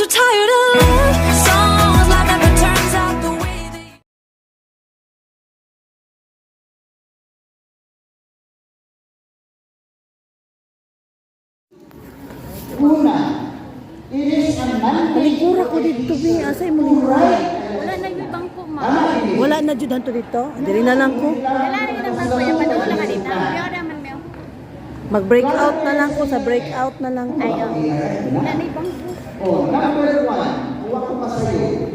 so tired of love songs. Life never turns out the way they. Una, it is a Paligura ko dito, Bi. Asay mo ligura? Wala na yung bangko, ma. Wala na dyan to dito. Dili na lang ko. Wala na yung bangko. Yung padula ka dito. Pero naman, Mel. Mag-breakout na lang ko. Sa breakout na lang ko. Ayaw. Wala na yung bangko. Oh, number one, huwag ko pa sa'yo.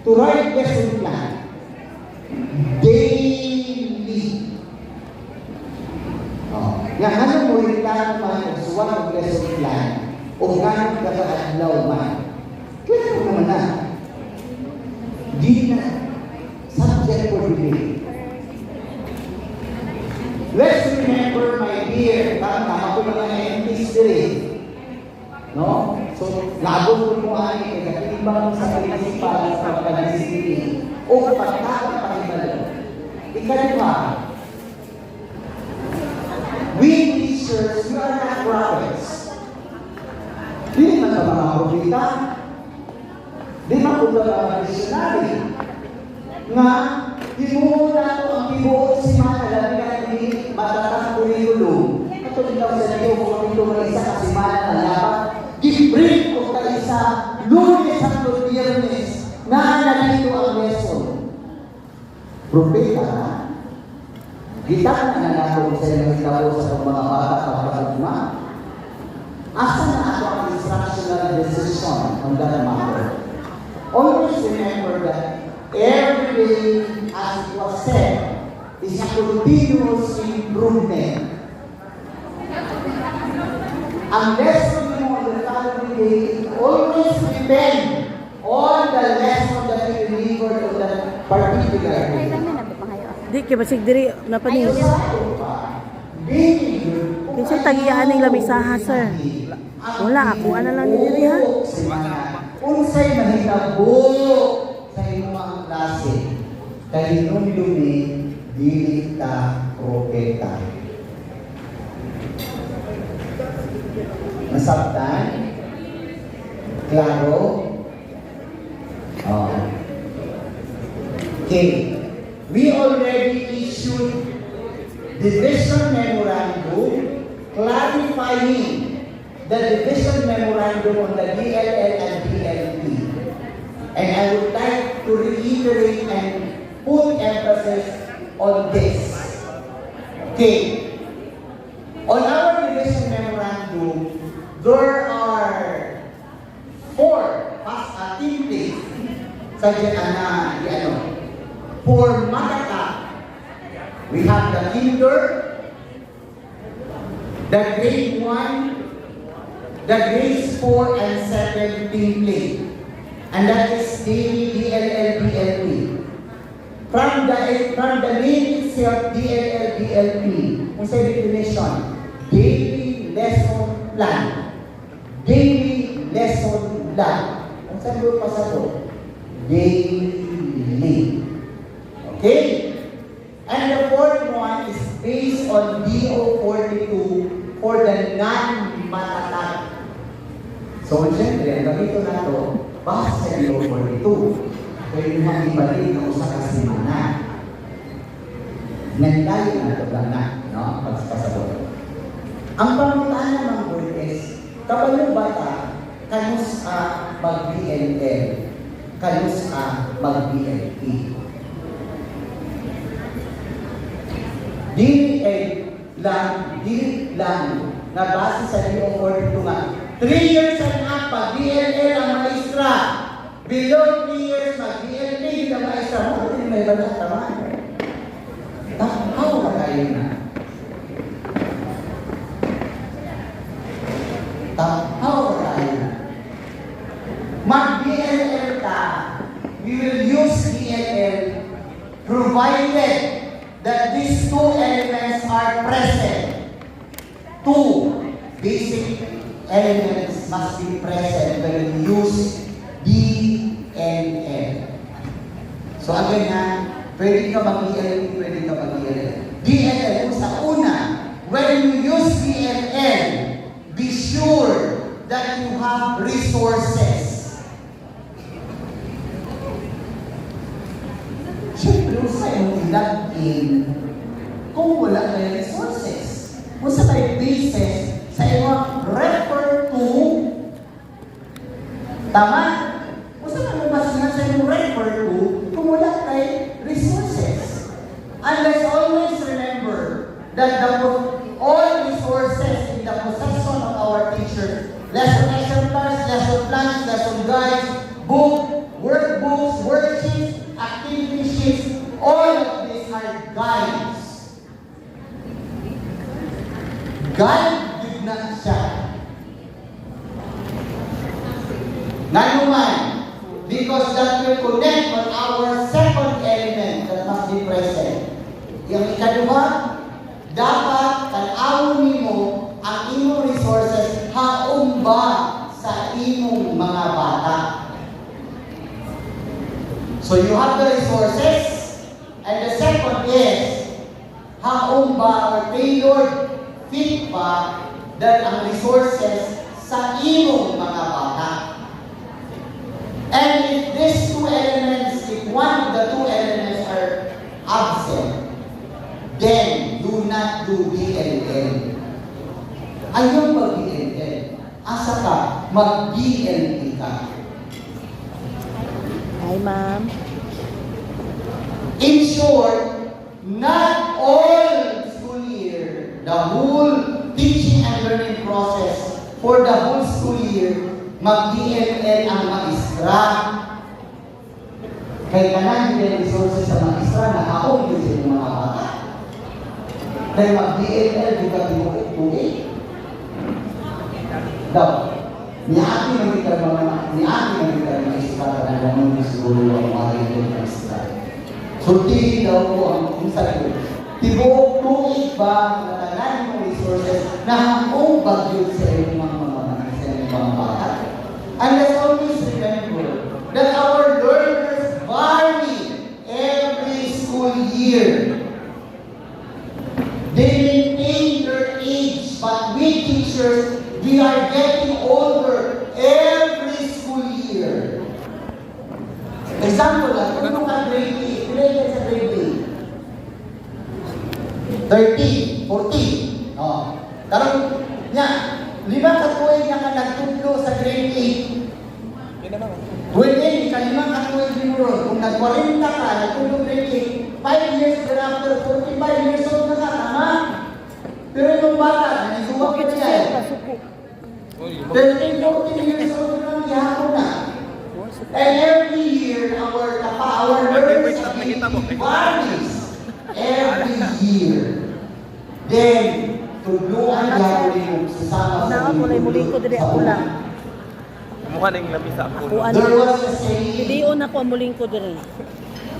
To write lesson plan. Daily. Oh, yan, ano mo rin lang man o suwag ang lesson plan o gano'ng kakaadlaw man. Kaya mo naman na. Di na. Subject for debate. Let's remember, my dear, tama ko lang ang history. No? So, labot mo ay katimbang sa kalisipan sa pag-isipin o pagkakapahimalo. Ikalawa, we teachers, we are not prophets. Di naman sa mga propita. Di naman po sa mga missionary. Nga, hinuhula ko ang tibuok si Manala na hindi matatas kurikulum. Katulad daw sa iyo kung ito may isa kasi Manala, i-bring ko ka isa Lunes hanggang Biyernes na nalito ang lesson. Propeta na. Gitak na nalako sa iyo ikaw sa mga bata pagkakagma. Asa na ako ang instructional decision on that matter? Always remember that every day, as it was said, is a continuous improvement. Ang lesson mo on the following day, always depend on the lesson that you delivered on that particular Ay, Hmm. day. dami na ba pangayo? Di, kaya basig diri napaning. Being Kinsay tagiyaan ng lamisaha, sir? Wala, ako ana lang ni diri ha. unsay mahitabo sa imong klase kay hinumdumi dili ta propeta. Nasabtan? Klaro? Oh. Okay. We already issued division memorandum clarifying the division memorandum on the DLL and DLP. And I would like to reiterate and put emphasis on this. Okay. On our division memorandum, there are 4 templates sa for Matata. We have the kinder, the grade 1, the grades 4 and 7 template. And that is daily DLL DLP. From the name itself, DLL DLP, what's the definition? Daily lesson plan. Daily lesson plan. Ang sabi pa sa to? Daily. Okay? And the fourth one is based on DO 42 for the non-matatat. So, siyempre, ang ganito na to, base sa DO 42. Kaya yung ibalik na usa ka simana. Nandayo na ito lang na, no? Pagpasabot. Ang pangunahan naman po is, kapag bata, kanus mag-BNL, kanus mag-BNP. Dili lang, na base sa DO 42 nga. 3 years and up, pag-BNL ang maestra. Below 3 years, mag-BNP ang maestra. Mo, hindi may banat naman. How na kayo na? How na kayo na? Mag-BNL ka, we will use BNL provided that these 2 elements are present. 2 basic elements must be present when we use DNL. So again ha, pwede ka mag-DNL, pwede ka mag-DNL. DNL, sa una, when you use DNL, be sure that you have resources. Pero sa iyong ilagin kung wala kayo resources. Kung sa kayo basis sa iyong refer to, tama? Kung sa kayo basihan sa iyong refer to kung wala kayo resources. And let's always remember that all resources in the possession of our teachers, lesson exemplars, lesson plans, lesson guides, book, workbooks, worksheets, activity sheets, all of these are guides. Guide did not siya. Nanuman, because that will connect on our second element that must be present. Yung ikaduha, dapat tanawin mo ang imong resources haong ba sa imong mga bata. So you have the resources, and the second is haong ba or tailored fit ba that ang resources sa imong mga bata. And if these two elements, if one of the two elements are absent, then do not do BLL. Ayaw mag-BLL. Asa ka? Mag-BLP ka. Hi, ma'am. In short, not all school year, the whole teaching and learning process for the whole school year, mag-BLL ang maestra. Kaya kanan yung resources sa maestra na haong yun sa mga bata. Kaya mag-BLL buka tinulit-tulit. Daw, niaki ng kita ng maestra na naman yung siguro ang mga yung maestra. Sultihin daw po ang kungsay ko. Tibuok tuig ba na tanan yung resources na haong bagyod sa iyong mga bata. And let's always remember that our learners vary every school year. They maintain their age, but we teachers, we are getting older every school year. Example lang, kung ka grade 8, grade sa grade 8. 30, 40. Oh. Karong, niya, 5 ka tuwing na ka nagtudlo sa grade 8. Pwede, kalima ka tuwing dinuro. Kung nag-40 ka, nagtudlo grade 8, 5 years thereafter, 45 years old na ka, tama? Pero yung bata, nanisuwag ka niya eh. 13, 14 years old na lang, yako na. And every year, our learners varies. Every year. Then, tulungan niya rin sasama sa Mulay-mulay ko diri ako lang. Mukha na yung labi sa ako. Kuan. There was a saying, Hindi on ako muling ko diri.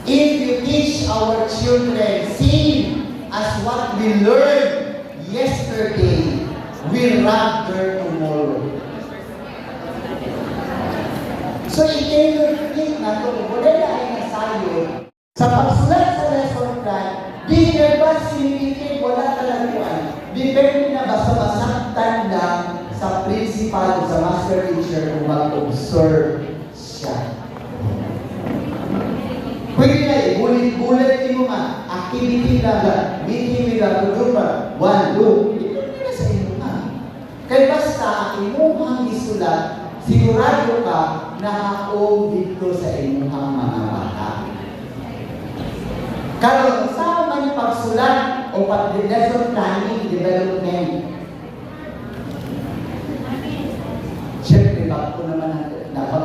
if you teach our children same as what we learned yesterday, we'll rather tomorrow. So, i-tailor-fit na ito. Wala na ay nasayo. Sa pagsulat sa lesson plan, di na ba sinipikit, wala talaguan. Depende na ba sa masaktan lang sa principal o sa master teacher kung mag-observe siya. Pwede na eh, bulit-bulit mo nga, activity lang, meeting nila, tulog pa, 1, 2, depende na sa inyo nga. Kaya basta, imuhang isulat, sigurado ka na haong dito sa imuhang mga bata. Karon sa man pagsulat o pag-lesson planning, development. Siyempre, bago naman ito ka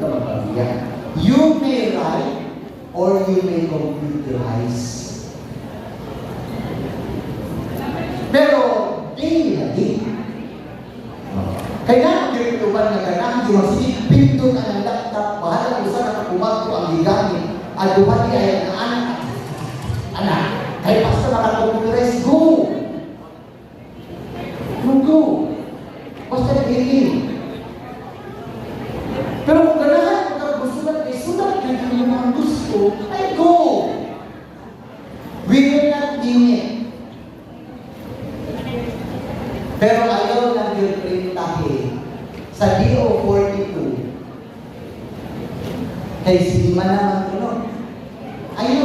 magpapagyan. You may write or you may computerize. Pero, di na di. Kaya nagkikutuban na ganahan, yung sige, pindot ang laptop, bahala ko sa nakakumag ko ang gigamit. At duha di ay ang anak, kaya basta makapag-computerize, go! Go! Basta nag-i-in. Pero kung ganahan, magkagustulat, sulat na yung mga gusto, ay go! We will not deem it. Pero ayaw na yung printahin sa DO42. Kaya sige man naman ito, no? Ayaw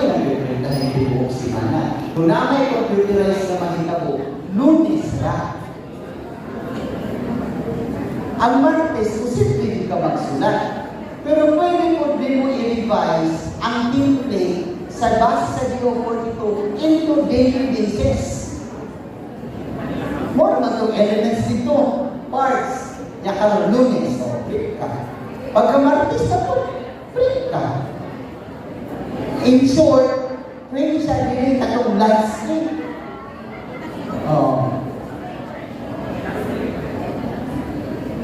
Kung na may computerized na mahitabo, Lunes na. Ang Martes, posible ka magsulat. Pero pwede mo din mo i-revise ang template sa base sa Geo42 into daily basis. More na itong elements dito, parts, yakang Lunes, o print ka. Pagka Martes na po, print ka. In short, pwede siya din itong landscape. Oh.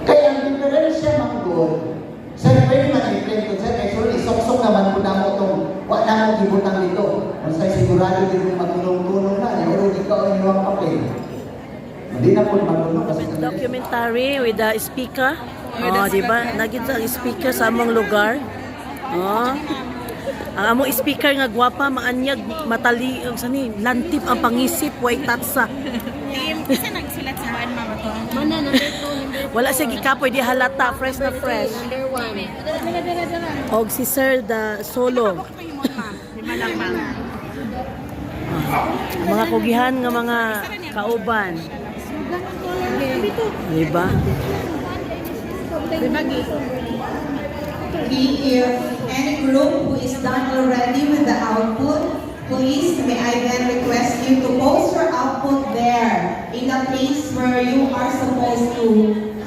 Kaya ang diferensya manggod, sir, pwede man-imprint ko, sir, actually, sok-sok naman po na mo itong, wala na mo gibutang dito. Kung sa'y sigurado din mo matulong-tulong na, yung ikaw ang inyong papel. Hindi na po matulong kasi Documentary with the speaker. Oh, di ba? Nagita ang speaker sa among lugar. Oh. Ang among speaker nga gwapa, maanyag, matali, ang sani, lantip ang pangisip, way tatsa. Isa nagsulat sa baan, mama to. Mana, number 2, Wala siya gikapoy, di halata, fresh na fresh. number 1. Og si Sir the solo. Ang mga kugihan nga mga kauban. Di ba? If any group who is done already with the output, please may I then request you to post your output there in the place where you are supposed to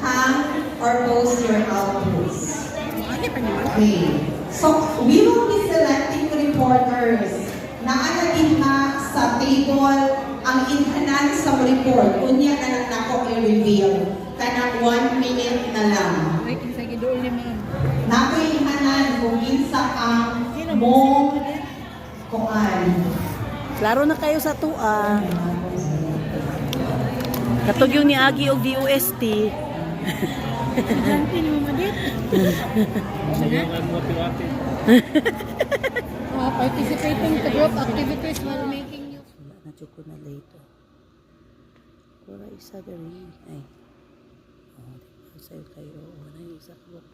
hang or post your outputs. Okay. So we will be selecting reporters na anadiha sa table ang inhanan sa report. Unya na lang nako i-reveal. Kanang 1 minute na lang. Nakuinhanan kung kinsa ang mong kuan. Klaro na kayo sa tua. Katog yung niagi og DOST. Participating to group activities while making new. Nadyo ko na late. Wala isa dali. Ay. Oh, di ba sa'yo kayo? Wala yung isa ko.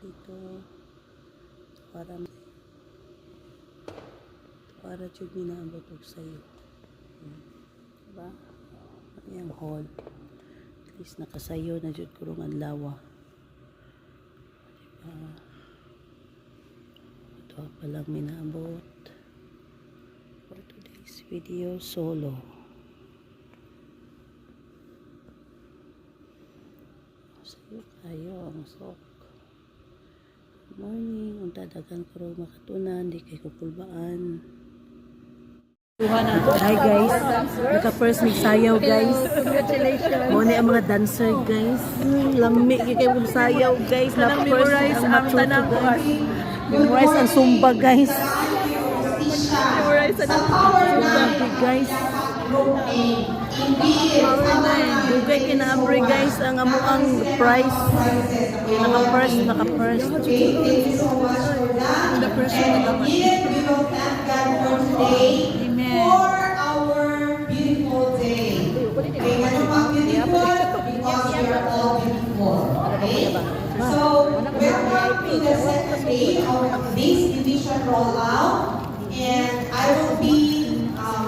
Dito. Para jud minaabot og sa'yo. Diba? Ayan hall. At least nakasayo na jud kurong adlaw. Diba? Ito pa lang minaabot. For today's video solo. Sa'yo kayo ang sok. Good morning. Ang dadagan ko rin makatunan. Di kay kupulbaan. Hi guys. Naka-first sayaw guys. Congratulations. Muna ang mga dancer guys. Lami kay kay sayaw guys. Na-memorize ang tanang guys. Memorize ang Zumba guys. Memorize ang Zumba guys. Dugay kinaabri guys ang amuang prize. Naka-first. Okay, thank you so much for that. And again, we will thank God for today, for our beautiful day. Okay, ano pang beautiful? Because we are all beautiful. Okay? So, welcome to the second day of this division rollout. And I will be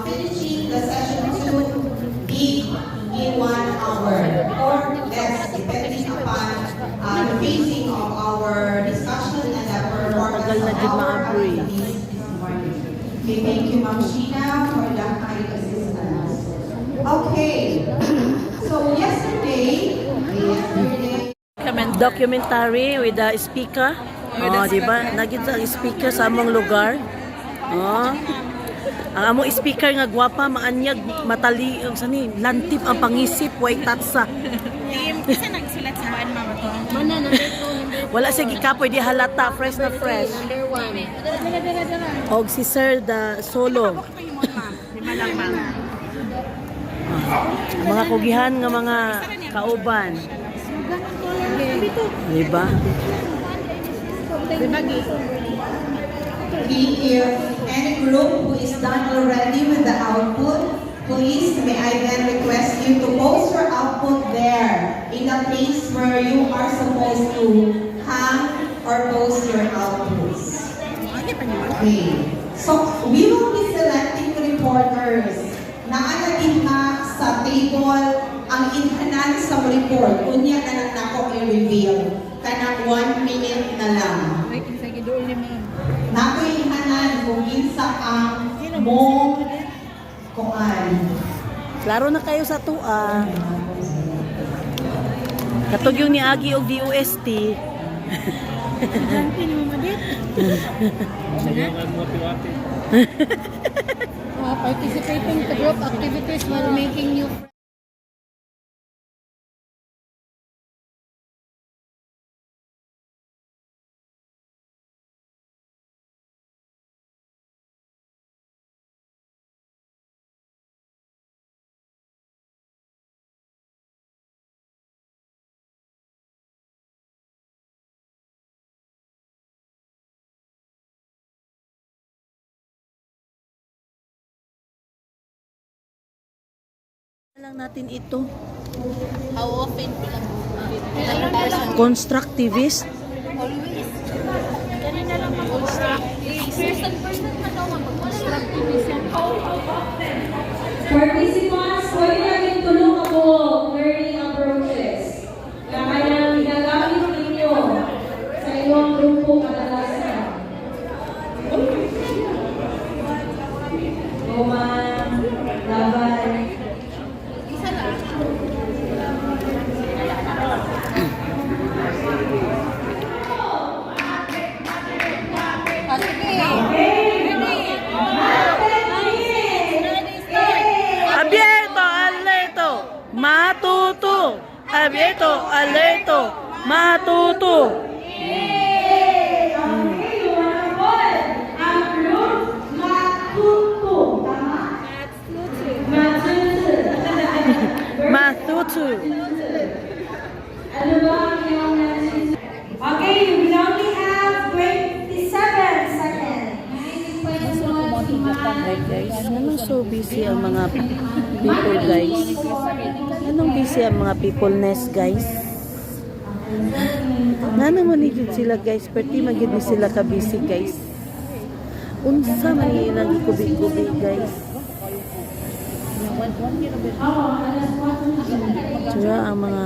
finishing the session 2 in 1 hour or less, depending upon the phasing of our discussion and the performance Tagal na of din our ma-agree. activities this morning. Okay, thank you, Ma'am Sheena, for that kind assistance. Okay, so yesterday, Documentary with the speaker. Oh, di ba? Nagita ang speaker sa among lugar. Oh. Ang among speaker nga gwapa, maanyag, matali, ang sani, lantip ang pangisip, way tatsa. Isa nagsulat sa baan, mama to. Mana, number 2, Wala siya gikapoy, di halata, fresh na fresh. number 1. Og si Sir the solo. Ang mga kugihan nga mga kauban. Di ba? if any group who is done already with the output, please may I then request you to post your output there in the place where you are supposed to hang or post your outputs. Okay. So we will be selecting reporters. Nakalagin sa table ang inhanan sa report. Unya na lang nako i-reveal. Kanang 1 minute na lang. Nako inhanan kung isa ang mo kuan. Klaro na kayo sa tua. Katog yung niagi og DOST. Participating to group activities while making new Lang natin ito. how often Constructivist. always. Kanina lang mag-constructivist. Person na daw mag-constructivist yan. Participants, pwede natin tulong ako learning approaches na kayang ginagamit ninyo sa inyong grupo kadalasan. Roman, laban, Isa lang. Abierto, alerto, matuto. Abierto, alerto, matuto. Matuto. ano ba ang iyong natin? Okay, we only have 27 seconds. Right guys, anong so busy ang mga people guys? Anong busy ang mga people nest guys? Nga naman higit sila guys, perti magid ni sila ka busy guys. Unsa man ilang ikubig-kubig guys. Sura ang mga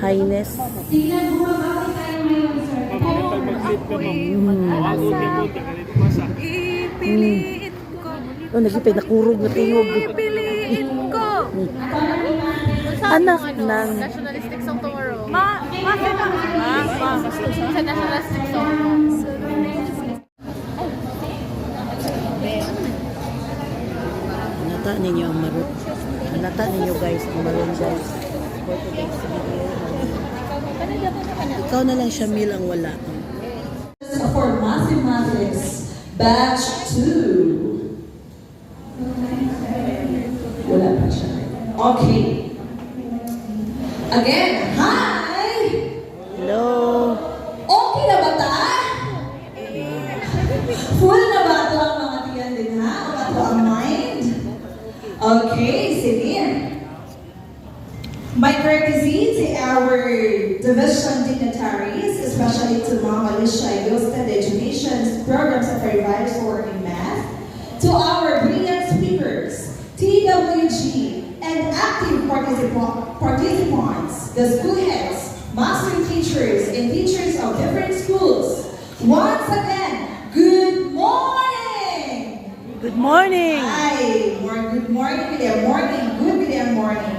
highness. Tingnan mo bakit tayo ngayon, sir. Pipiliin ko. Oh, nagipay nakurog na tingog. Pipiliin ko. Anak ng Nationalistic song tomorrow. Bakit ba? Sa nationalistic song. Halata ninyo ang marot. Halata ninyo guys, ang maroon guys. Ikaw na lang siya Mil ang wala. For Mathematics Batch 2. Wala pa siya. Okay. Again, hi! Hello. Okay na ba ta? Full na ba ito ang mga tiyan din ha? O ito ang mind? Okay, sige. My courtesy to our division dignitaries, especially to Mama Alicia Yosta, the Education Program Supervisor in Math, to our brilliant speakers, TWG, and active participants, the school heads, master teachers, and teachers of different schools. Once again, good morning! Good morning. Hi, good morning, good morning, good morning.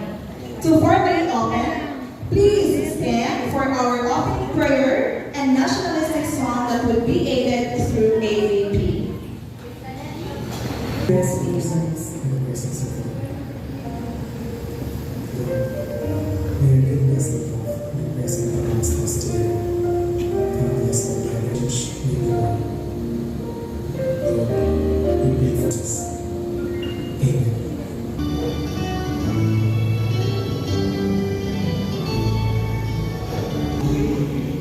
To formally open, please stand for our opening prayer and nationalistic song that will be aided through AVP. Yes, Jesus.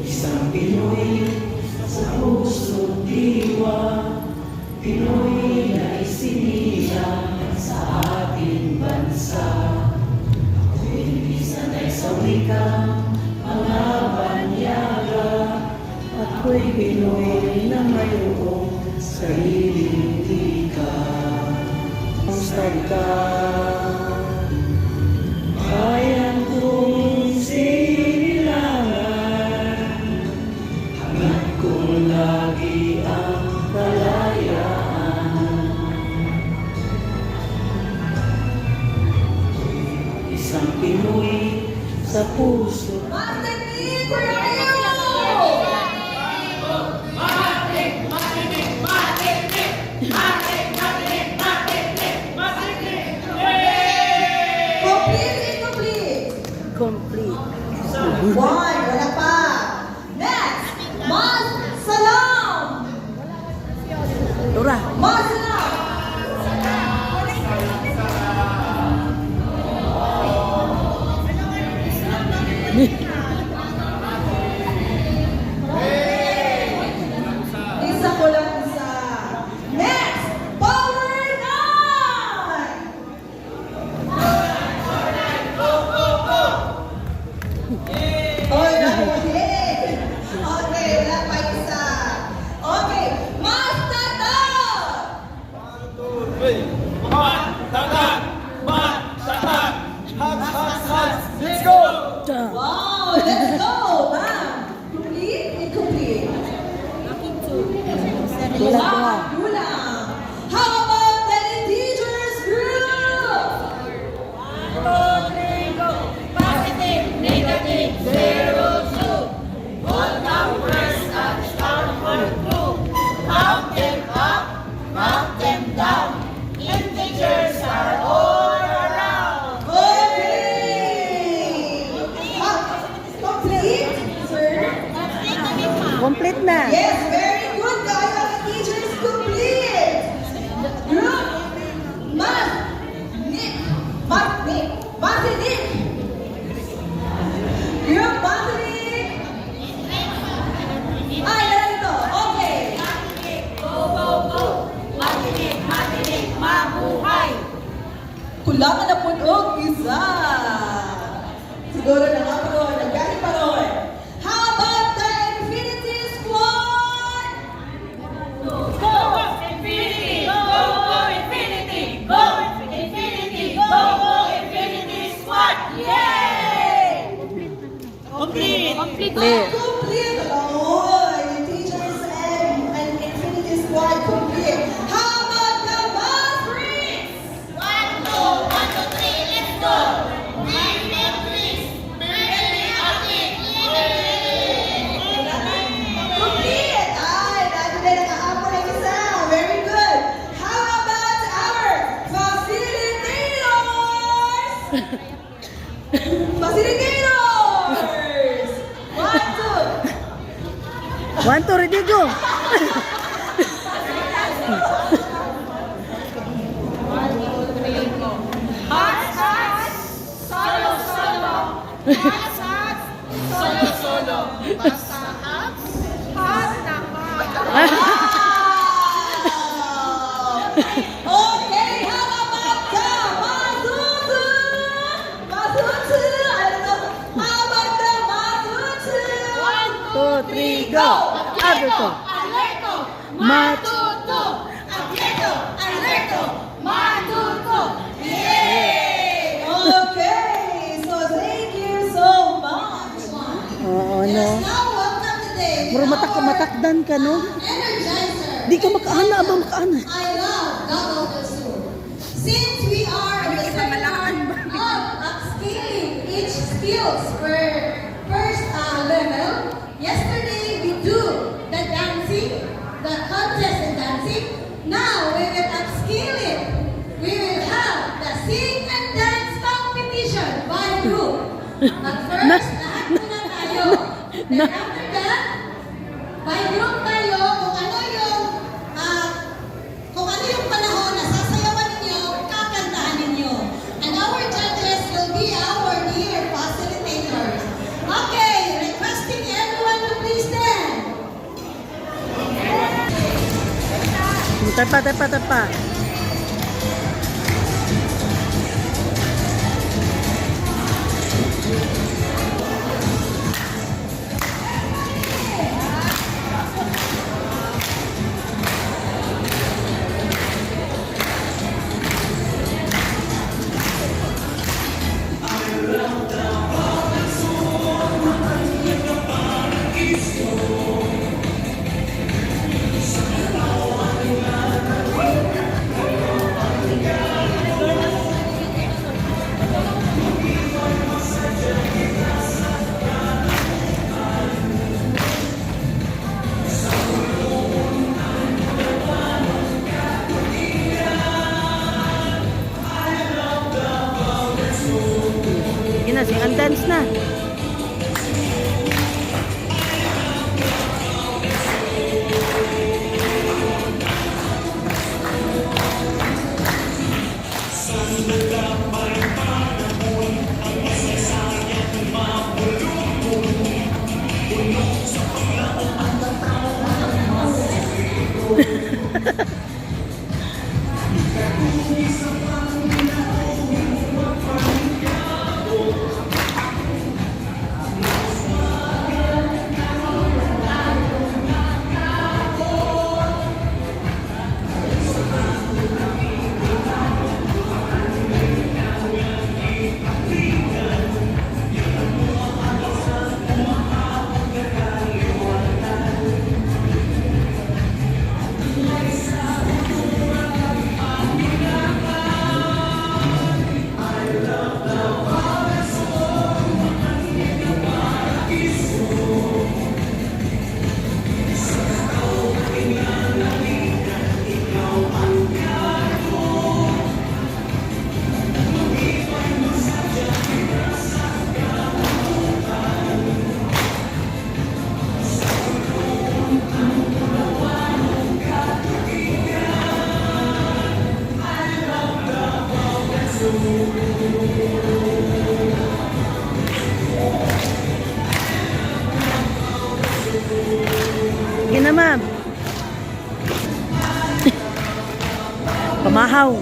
Isang Pinoy sa puso't diwa, Pinoy na isinilang sa ating bansa. Ako'y sanay sa wikang mga banyaga, ako'y Pinoy na mayroong sariling wika. Kamusta ka? Kayang kong sinilangan, hangad kong lagi ang kalayaan. Isang Pinoy sa puso. Master Nick, where are you? Complete, incomplete. Complete. One, wala pa. Next, Mas Salam. Dora. Mas Salam. Isa ko lang isa. Next, Power 9. Oy, nakuhin. Okay, wala pa isa. Okay, Mas Tatat. Let's go! Cha. Wow, let's go, ma'am. Complete, incomplete. Kulang. Kulang. How about the teachers group? Okay. Complete, sir? Complete na. Yes, very good. Kaya ang teachers complete. Group, Mas, Nick, Basi Nick. Group, Basi Nick. Ay, narito. Okay. Kulangan na po isa. Siguro na nga po, nagkani pa ron. How about the Infinity Squad? Complete. Complete. Oh, yung teachers and Infinity Squad complete. How about the Bus Freaks? Complete. Ay, dati na nakahapon ang isa. Very good. How about our facilitators? Facilitators! 1, 2. One to Redigo. Okay, how about the Masutu? Masutu! Ano? How about the Masutu? 1, 2, 3, go. Aberto. Matuto! Alerto! Alerto! Matuto! Yay! Okay, so thank you so much. Oo, no. Now, welcome today. Muro matakdan ka, no? Energizer. Di ka makaana ba makaana? I love Goggle the Zoo. Since we are in the second of upscaling each skills per first level, yesterday we do the dancing, the contest in dancing. Now we will upscale it. We will have the sing and dance competition by group. But first, lahat muna tayo. Then after that, by group tayo kung ano yung panahon na sasayawan ninyo, kakantahan ninyo. And our judges will be our dear facilitators. Okay, requesting everyone to please stand. Tapa. Sige na, ma'am. Pamahaw.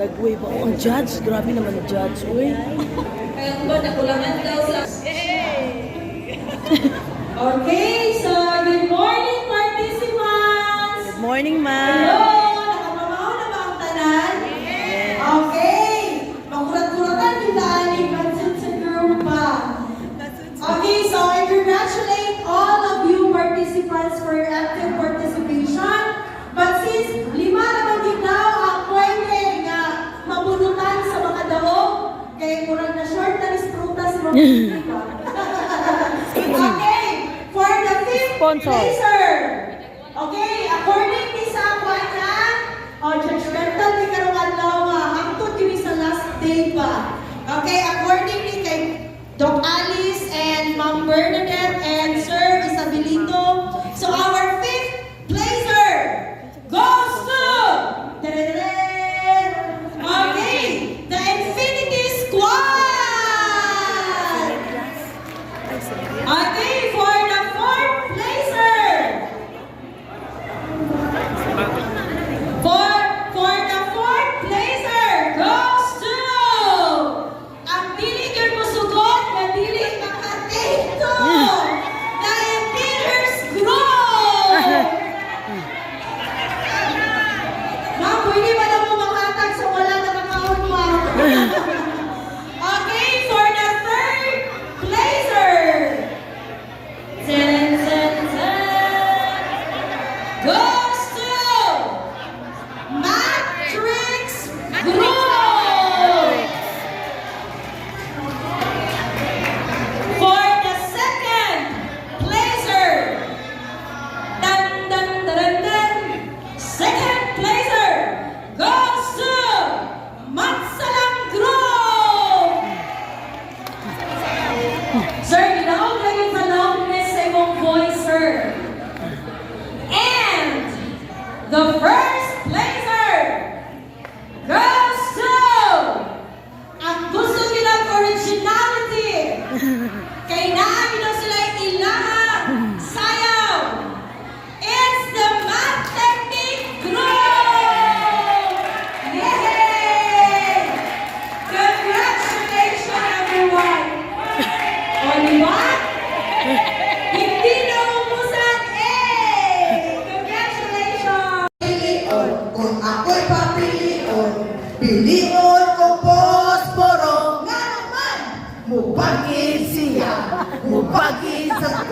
Dagway ba? Oh, ang judge. Grabe naman ang judge. Uy. Kaya ba nakulangan daw sa... Okay, so good morning participants! Good morning, ma'am. Hello! Nakamamaw na ba ang tanan? Okay! Makurat-kuratan yung daaling bansit sa group pa. Okay, so I congratulate all of you participants for your active participation. But since 5 naman din daw ang pwede nga mabunutan sa mga daog, kaya kurang na short na prutas mga Okay, for the 5th Sponsor. placer. Okay, according ni sa na, judgmental ni karong lawa, hangtod kini sa last day pa. Okay, according ni kay Doc Alice and Ma'am Bernadette and Sir Isabelito. So our 5th placer goes to okay, the Infinity Squad. Okay, for the 4th placer. For the 4th placer goes to ang dili gyud mo sugot nga dili makatito.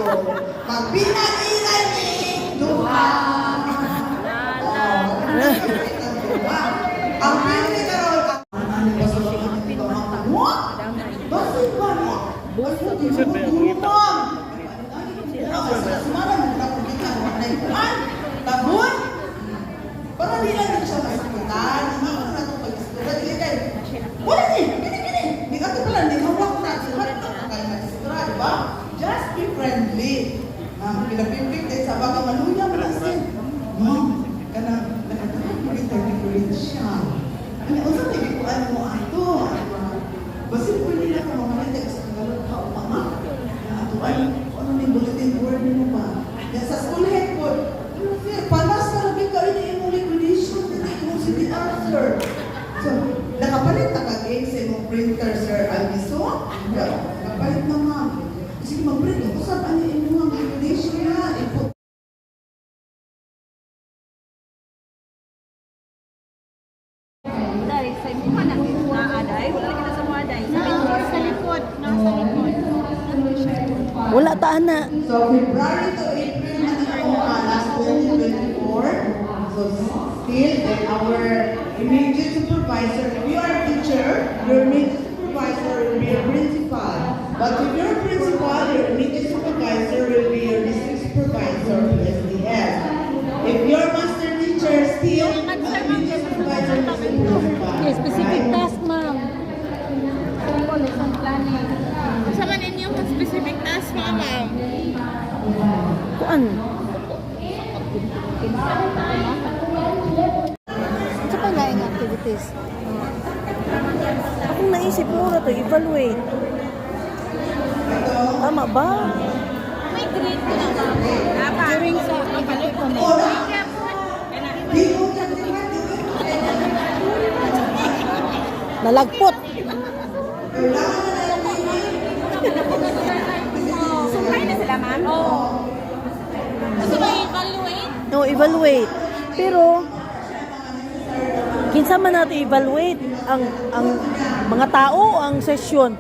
Magpinag-ilay ni duha. Ang pinili karon ano ba sa mga what? Bakit ba mo? Bakit di mo tulungan? Semalam kita kita naikuan, tabun. Para di lang siya masikutan, mga sa itong pag-iskutan, di kay, wala gini. Di ka ito pala, di hawak na, suhat na kayo mag-iskutan, di ba? Just be friendly. Pinapimpik tayo sa baga, maluya mo na sin. Ma'am, nakatapos mo kita di siya. Ano, usap na ikuan mo ato. Basin po nila ka mamalit sa kagalot ka, mga. Ano may bulletin board mo ba? Yan sa school head board. Panas na labi ka, ini yung liquidation, ini yung city answer. So, nakapalit na kag-egg sa imong printer, Sir Alviso? Nakapalit na ma'am. Sige, mag-print. Kung saan ano yung mga liquidation na, ipot. Dahil sa imo ka na naaday, wala kita sa mga day. Sa likod, nasa likod. Wala ta ana. So, February to April na ito, last 2024. So, still, and our immediate supervisor, if you are a teacher, your immediate supervisor will be your principal. But if you're a principal, your immediate supervisor will be your district supervisor, SDS. If you're master teacher, still, ang immediate supervisor is the principal. Specific right? task, ma'am. Simple lesson planning. Sa man inyong specific task, ma'am? Kuan? Sa paglaing activities. Akong naisip mo na to, evaluate. Tama ba? May grade ko na, ma'am. During sa pagkalit ko na. Nalagpot. Sumpay na sila, ma'am? Oo. Gusto ba i-evaluate? No, evaluate. Pero kinsa man natin evaluate ang mga tao ang session.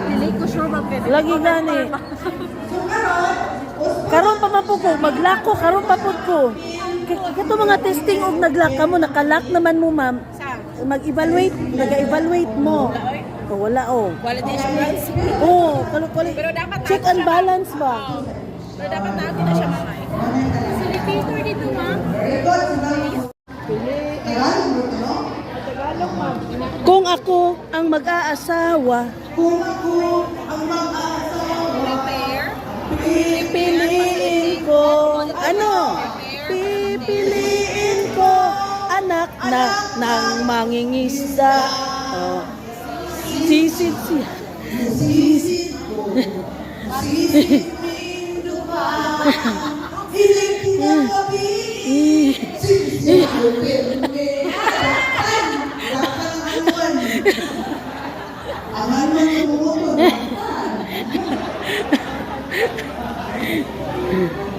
Hindi ko sure mag-get. Lagi gani. Karon pa mapug ko maglako karon pa pud ko. Kato mga testing og naglak mo nakalak naman mo ma'am. Mag-evaluate, nag-evaluate mo. O wala o. Quality assurance? Oo, Pero dapat check and balance ba? Pero dapat natin na siya, ma'am. Facilitator dito, ma'am. Kung ako ang mag-aasawa, Kung ako ang mag-aasawa, Prepare. pipiliin ko, ano? Pipiliin ko, anak na ng mangingisda. Oh. Sisid siya. sisid ko, sisid mindo pa, hiling kinagabi, sisid ko, pirme. Ay, lakang anuan. Ang anuan tumutod.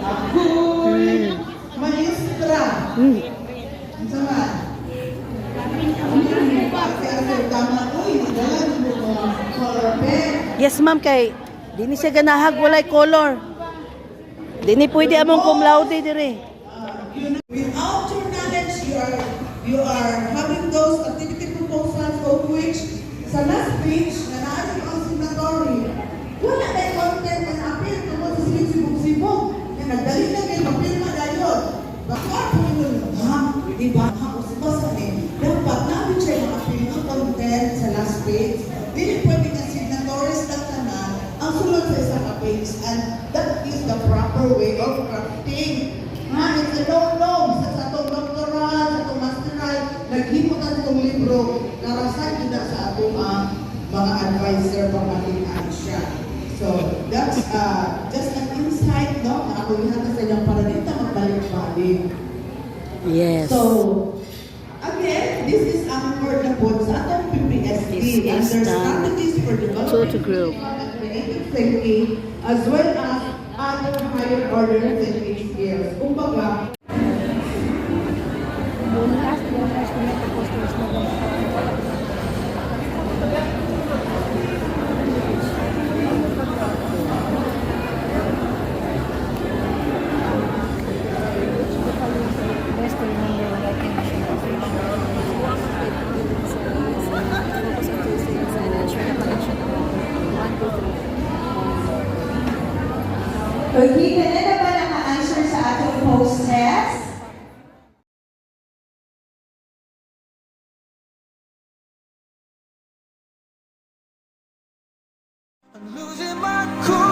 Ako'y maestra. Ang sama. Yes ma'am kay dini siya ganahag walay color. Dini pwede among cum laude dire. Without your knowledge, you are having those activity proposals of which sa last page na naasin ang signatory. Wala na yung content na na-appeal tungkol sa sibog-sibog na nagdali na kayo mapirma dayon. Bakit po yun? Ha? Di ba? Ako sa dapat namin siya na-appeal ng content sa last page. Hindi pwede na signatories ng tanan ang sulod sa isang page. And that is the proper way of crafting. Ha? It's a long-long sa atong doctoral, sa atong masteral, naghimutan itong libro narasan yun sa atong mga advisor pang makita siya. So, that's just an insight, no? Nakakulihan na sa inyong para dito magbalik-balik. Yes. So, again, this is ang word na po sa atong PPSD This is under the strategies for developing Total Group. and creative thinking as well as other higher order thinking skills. Kumbaga, Okay, kaya na ba naka-answer sa ating post-test? I'm losing my cool.